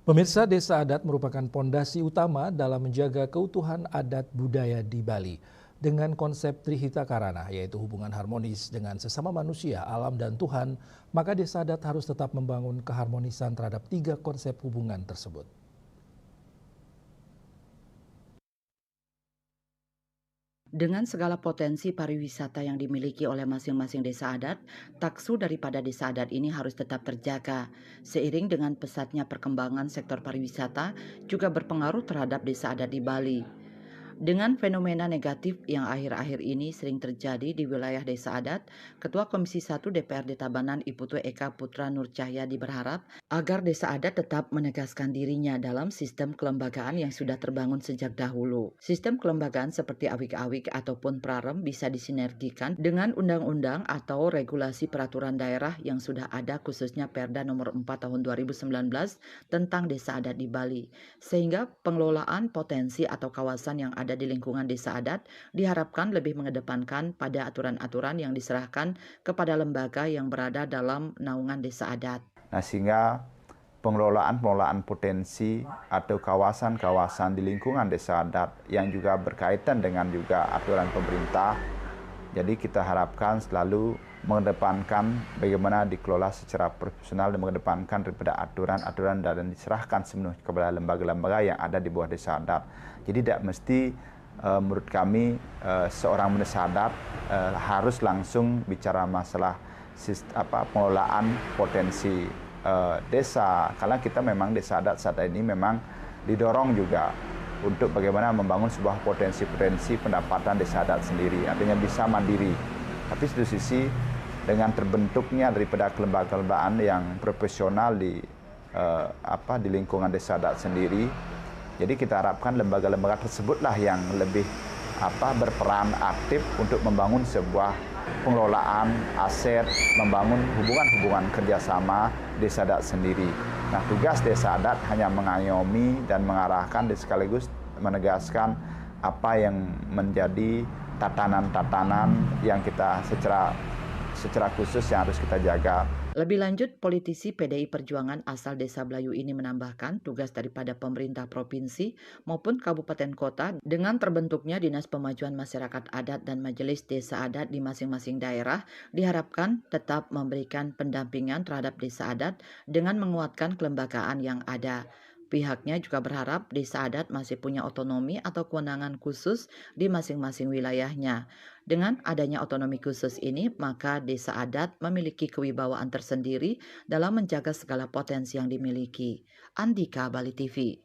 Pemirsa, desa adat merupakan pondasi utama dalam menjaga keutuhan adat budaya di Bali. Dengan konsep Trihita Karana, yaitu hubungan harmonis dengan sesama manusia, alam, dan Tuhan, maka desa adat harus tetap membangun keharmonisan terhadap tiga konsep hubungan tersebut. Dengan segala potensi pariwisata yang dimiliki oleh masing-masing desa adat, taksu daripada desa adat ini harus tetap terjaga. Seiring dengan pesatnya perkembangan sektor pariwisata juga berpengaruh terhadap desa adat di Bali. Dengan fenomena negatif yang akhir-akhir ini sering terjadi di wilayah desa adat, Ketua Komisi 1 DPRD Tabanan Iputu Eka Putra Nur Cahyadi berharap agar desa adat tetap menegaskan dirinya dalam sistem kelembagaan yang sudah terbangun sejak dahulu. Sistem kelembagaan seperti awik-awik ataupun prarem bisa disinergikan dengan undang-undang atau regulasi peraturan daerah yang sudah ada, khususnya Perda nomor 4 tahun 2019 tentang desa adat di Bali, sehingga pengelolaan potensi atau kawasan yang ada di lingkungan desa adat diharapkan lebih mengedepankan pada aturan-aturan yang diserahkan kepada lembaga yang berada dalam naungan desa adat. Nah, sehingga pengelolaan potensi atau kawasan-kawasan di lingkungan desa adat yang juga berkaitan dengan juga aturan pemerintah. Jadi kita harapkan selalu mengedepankan bagaimana dikelola secara profesional dan mengedepankan daripada aturan-aturan dan diserahkan sepenuhnya kepada lembaga-lembaga yang ada di bawah desa adat. Jadi tidak mesti menurut kami seorang desa adat harus langsung bicara masalah pengelolaan potensi desa, karena kita memang desa adat saat ini memang didorong juga untuk bagaimana membangun sebuah potensi-potensi pendapatan desa adat sendiri, artinya bisa mandiri. Tapi satu sisi dengan terbentuknya daripada kelembagaan yang profesional di lingkungan desa adat sendiri, jadi kita harapkan lembaga-lembaga tersebutlah yang lebih berperan aktif untuk membangun sebuah pengelolaan aset, membangun hubungan-hubungan kerjasama desa adat sendiri. Nah, tugas desa adat hanya mengayomi dan mengarahkan dan sekaligus menegaskan apa yang menjadi tatanan-tatanan yang kita secara khusus yang harus kita jaga. Lebih lanjut, politisi PDI Perjuangan asal Desa Belayu ini menambahkan tugas daripada pemerintah provinsi maupun kabupaten kota dengan terbentuknya Dinas Pemajuan Masyarakat Adat dan Majelis Desa Adat di masing-masing daerah diharapkan tetap memberikan pendampingan terhadap desa adat dengan menguatkan kelembagaan yang ada. Pihaknya juga berharap desa adat masih punya otonomi atau kewenangan khusus di masing-masing wilayahnya. Dengan adanya otonomi khusus ini, maka desa adat memiliki kewibawaan tersendiri dalam menjaga segala potensi yang dimiliki. Andika, Bali TV.